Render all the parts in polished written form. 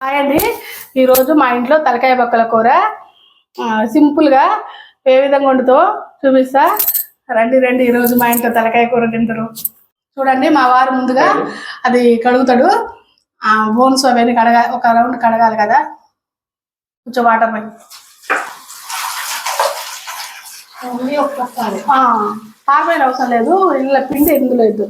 Hi అండి. ఈరోజు మా ఇంట్లో తలకాయ బొక్కల కూర సింపుల్గా ఏ విధంగా వండుతో చూపిస్తా. రండి ఈరోజు మా ఇంట్లో తలకాయ కూర తింటారు. చూడండి, మా వారు ముందుగా అది కడుగుతాడు. బోన్స్ అవన్నీ ఒక రౌండ్ కడగాలి కదా. కొంచెం వాటర్ పై ఆపైన అవసరం లేదు. ఇలా పిండి ఇందులో ఇద్దు.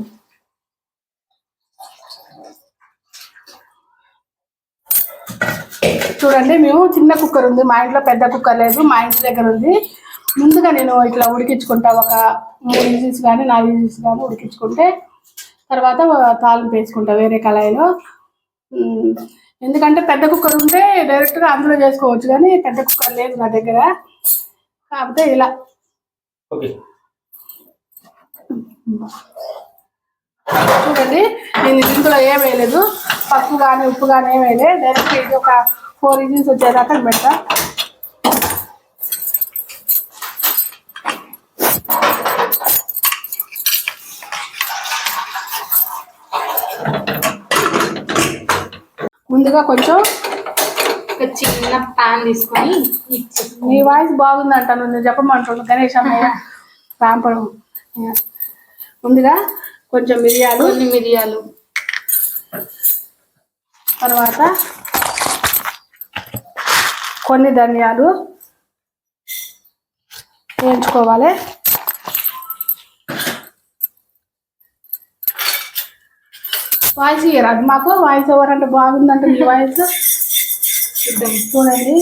చూడండి, మేము చిన్న కుక్కర్ ఉంది, మా ఇంట్లో పెద్ద కుక్కర్ లేదు, మా ఇంటి దగ్గర ఉంది. ముందుగా నేను ఇట్లా ఉడికించుకుంటా, ఒక 3 విజిల్స్ కానీ 4 విజిల్స్ కానీ ఉడికించుకుంటే తర్వాత తాలింపు వేసుకుంటా వేరే కళాయిలో. ఎందుకంటే పెద్ద కుక్కర్ ఉంటే డైరెక్ట్గా అందులో చేసుకోవచ్చు, కానీ పెద్ద కుక్కర్ లేదు నా దగ్గర, కాకపోతే ఇలా. చూడండి, నేను ఇందులో ఏం వేయలేదు, పసుపు కానీ ఉప్పు కానీ ఏం వేయలేదు. డైరెక్ట్ ఇది ఒక 4 విజిల్స్ వచ్చేదాకా పెడతా. ముందుగా కొంచెం చిన్న ప్యాన్ తీసుకొని, నీ వాయిస్ బాగుందంటాను, నేను చెప్పమంటాను గణేష్ అన్నయ్య రాంపడం. ముందుగా కొంచెం మిరియాలు, తర్వాత కొన్ని ధనియాలు వేయించుకోవాలి. వాయిస్ ఇయ్యరాదు మాకు, వాయిస్ ఓవర్ అంటే బాగుందంటే మీ వాయిస్ చూడండి.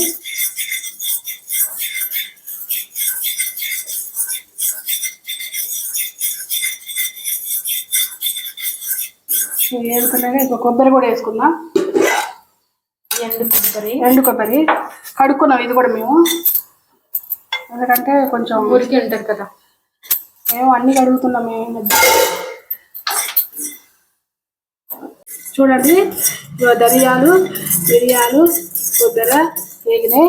వేసుకున్నాక ఇప్పుడు కొబ్బరి కూడా వేసుకుందాం. ఎండు కొబ్బరి కడుక్కున్నాం, ఇది కూడా మేము, ఎందుకంటే కొంచెం ఉడికి ఉంటుంది కదా. మేము అన్ని కడుగుతున్నాం మేము. చూడండి, ధనియాలు, మిరియాలు, కొబ్బరి వేగినాయి.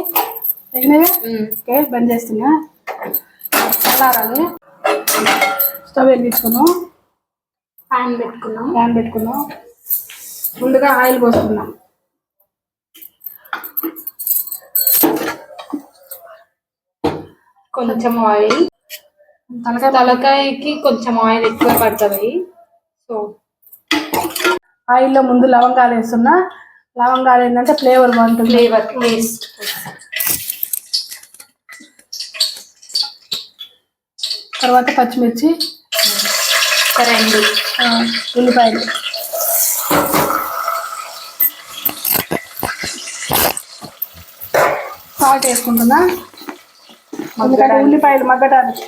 ఓకే, బంద్ చేస్తున్నా. చల్లారాలి. స్టవ్ వెలిగించుకున్నాం, ప్యాన్ పెట్టుకున్నాం. ముందుగా ఆయిల్ పోసుకున్నాం. కొంచెం ఆయిల్, తలకాయకి కొంచెం ఆయిల్ ఎక్కువ పడుతుంది. సో ఆయిల్లో ముందు లవంగాలు వేస్తున్నా. లవంగాలు ఏంటంటే ఫ్లేవర్ బాగుంటుంది, టేస్ట్. తర్వాత పచ్చిమిర్చి, 2 ఉల్లిపాయలు, సాల్ట్ వేసుకుంటున్నా. ఉల్లిపాయలు మగ్గడానికి.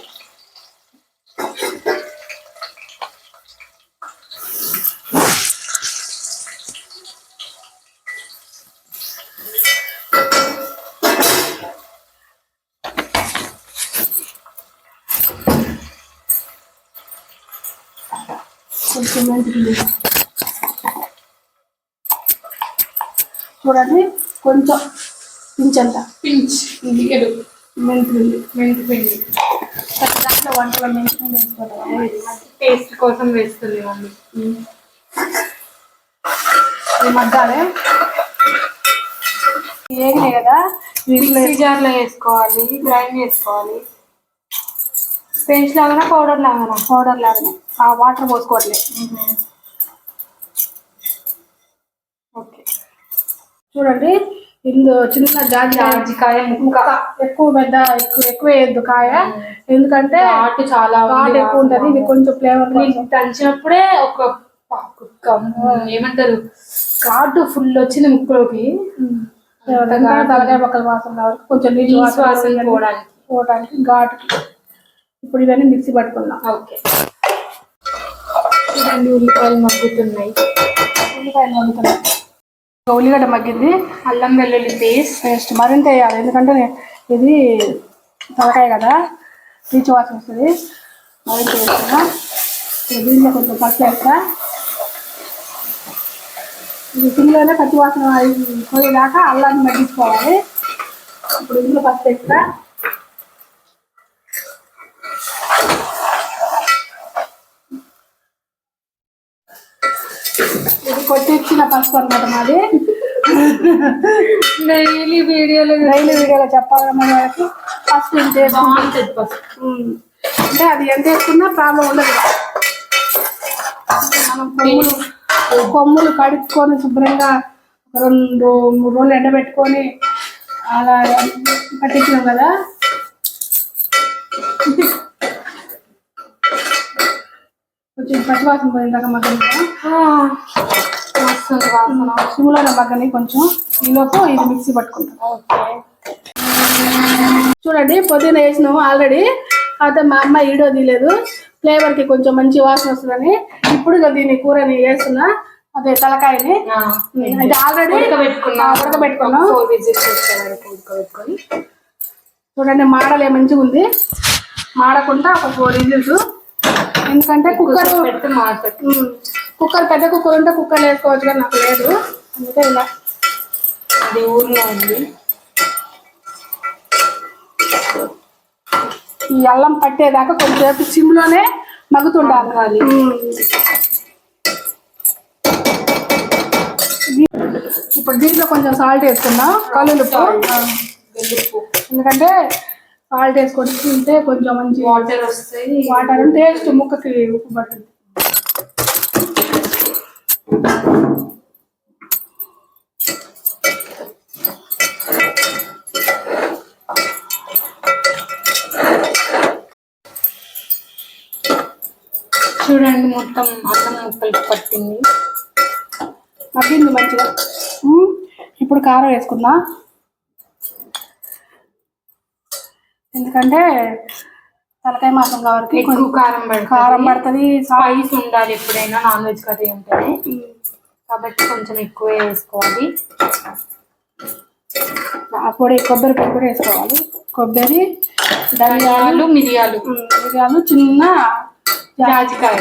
కొంచెం మెంతులు చూడండి, కొంచెం పించంత మెంతిపిండి. దాంట్లో వంటలో మెంతిపిండి వేసుకోవాలి, టేస్ట్ కోసం వేస్తుంది మమ్మీ. ఇది మగ్గాలి. వేగినాయి కదా, మిక్సీ జార్లో వేసుకోవాలి, గ్రైండ్ చేసుకోవాలి. పేస్ట్ లాగానా పౌడర్ లాగానే. ఆ వాటర్ పోసుకోవట్లేదు. ఓకే, చూడండి, ఇందులో చిన్న జాజికాయ ముక్క, ఎక్కువ వేయద్దు కాయ, ఎందుకంటే ఘాటు చాలా ఎక్కువ ఉంటుంది. ఇది కొంచెం ఫ్లేవర్ దంచినప్పుడే ఒక ఏమంటారు, ఘాటు ఫుల్ వచ్చింది ముక్కలోకి. తలకాయ పక్కల వాసన వరకు కొంచెం నీళ్ళు వాసన పోవడానికి ఘాటు. ఇప్పుడు ఇవన్నీ మిక్సీ పట్టుకున్నాం. ఓకే, చూడండి, ఉల్లిపాయలు మగ్గుతున్నాయి. ఉల్లిగడ్డ మగ్గింది. అల్లం వెల్లుల్లి పేస్ట్ మరింత వేయాలి, ఎందుకంటే ఇది తలకాయ కదా, రీచ్ వాసన వస్తుంది. మరింత వేస్తున్నా. దీంట్లో కొంచెం పచ్చి వేస్తా. ఇది తిండిలోనే పచ్చి వాసన పోయేదాకా అల్లాన్ని మగ్గించుకోవాలి. ఇప్పుడు ఇందులో పచ్చి వేస్తా. ఇది కొట్టించిన పసుపు అనమాట మాది. డైలీ వీడియోలో చెప్పాలన్న వాళ్ళకి ఫస్ట్ ఇంత బాగుంటుంది ఫస్ట్. అంటే అది ఎంత వేసుకున్నా ప్రాబ్లం ఉండదు. మనం కొమ్ములు కడుక్కొని శుభ్రంగా 2-3 రోజులు ఎండబెట్టుకొని అలా పట్టించినాం కదా. కొంచెం పచ్చివాసన పోయిందాక మగ్గని సిమ్లోనే మగ్గని కొంచెం. ఈలోపు ఇది మిక్సీ పట్టుకుంటాం. చూడండి పుదీనా వేసినాము ఆల్రెడీ. అయితే మా అమ్మ ఈడో తీయలేదు, ఫ్లేవర్కి కొంచెం మంచి వాసన వస్తుందని. ఇప్పుడు దీన్ని కూరని వేస్తున్నా, అదే తలకాయని. ఇది ఆల్రెడీ ఉడకబెట్టుకున్నాం. చూడండి మాడలే మంచిగా ఉంది, మాడకుండా ఒక 4 విజిల్స్. ఎందుకంటే కుక్కర్ పెద్ద కుక్కర్ ఉంటే కుక్కర్ వేసుకోవచ్చు, కానీ నాకు లేదు, అందుకే ఇలా. అది ఊర్లో ఉంది. ఈ అల్లం పట్టేదాకా కొంచెంసేపు సిమ్లోనే మగ్గుతుండాలి. ఇప్పుడు దీంట్లో కొంచెం సాల్ట్ వేసుకుందాం, కల్లుప్పు. ఎందుకంటే సాల్ట్ వేసుకొని తింటే కొంచెం మంచి వాటర్ వస్తాయి. వాటర్ టేస్ట్ ముక్కకి ఉప్పు పడుతుంది. చూడండి మొత్తం అల్లం ముక్కలు పట్టింది, మగ్గింది మంచిగా. ఇప్పుడు కారం వేసుకుందాం, ఎందుకంటే తలకాయ మాసం కాబట్టి ఎక్కువ కారం పడుతుంది. స్పైస్ ఉండాలి ఎప్పుడైనా నాన్ వెజ్ కర్రీ ఉంటేనే, కాబట్టి కొంచెం ఎక్కువే వేసుకోవాలి. పొడి కొబ్బరి పొడి కూడా వేసుకోవాలి. కొబ్బరి, ధనియాలు, మిరియాలు, చిన్న జాజికాయ.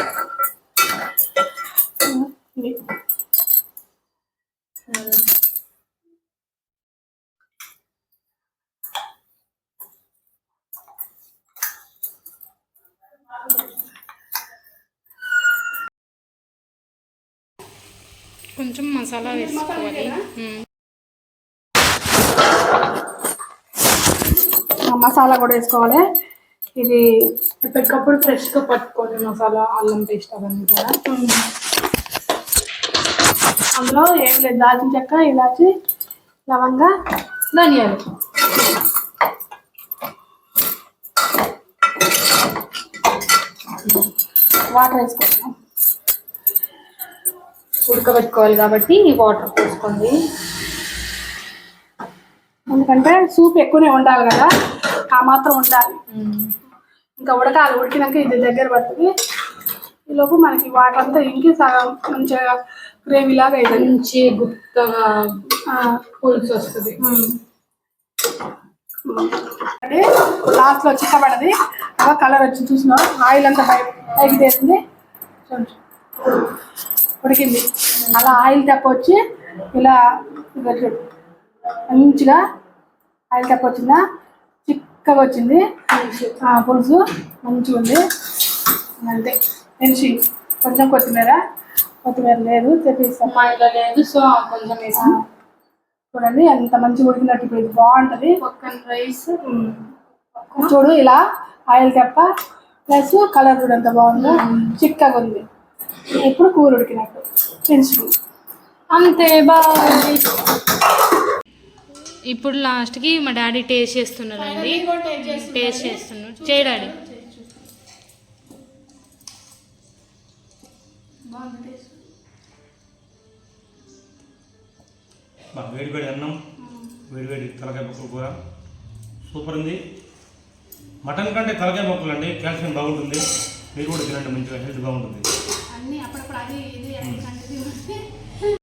కొంచెం మసాలా వేసుకోవాలి. మసాలా కూడా వేసుకోవాలి. ఇది ఎప్పటికప్పుడు ఫ్రెష్గా పట్టుకోవాలి మసాలా, అల్లం పేస్ట్ అవన్నీ కూడా. అందులో ఏం లేదు, దాల్చిన చెక్క, ఇలాచి, లవంగ, ధనియాలు. వాటర్ వేసుకుంటాం. ఉడకబెట్టుకోవాలి కాబట్టి వాటర్ పోసుకోండి, ఎందుకంటే సూప్ ఎక్కువనే ఉండాలి కదా, ఆ మాత్రం ఉండాలి. ఇంకా ఉడకాలి, ఉడికినాక ఇది దగ్గర పడుతుంది. ఈలోపు మనకి వాటర్ అంతా ఇంకి సగం మంచిగా గ్రేవీ లాగా అవుతుంది, మంచి గుత్తగా పులుసు వస్తుంది. అంటే లాస్ట్లో చిక్కబడది, అలా కలర్ వచ్చి చూసినా ఆయిల్ అంతా పైకి తీసింది, ఉడికింది. అలా ఆయిల్ తప్ప వచ్చి ఇలా మంచిగా ఆయిల్ తప్ప వచ్చిందా, చిక్కగా వచ్చింది పులుసు, మంచిగా ఉంది. అంతే తెలిసి కొంచెం కొత్తిమీర లేదు తెప్పిస్తాం, మా ఇంట్లో లేదు, సో కొంచెం వేసాం. చూడండి ఎంత మంచిగా ఉడికినట్టు. ఇప్పుడు ఇది బాగుంటుంది. పక్కన రైస్ చూడు, ఇలా ఆయిల్ తప్ప ప్లస్ కలర్ కూడా ఎంత బాగుందో, చిక్కగా ఉంది. ఇప్పుడు కూర ఉడికినట్టు తెలుసు, అంతే బాగుంది. ఇప్పుడు లాస్ట్కి మా డాడీ టేస్ట్ చేస్తున్నారండి. టేస్ట్ చేస్తున్నాడు, చేయి డాడీ. వేడివేడి అన్నం, వేడివేడి తలకాయ మొక్కలు కూర సూపర్ ఉంది. మటన్ కంటే తలకాయ మొక్కలు అండి, కాల్షియం బాగుంటుంది. మీరు కూడా తినండి, మంచిగా హెల్త్ బాగుంటుంది. అన్నీ అప్పుడప్పుడు అది ఇది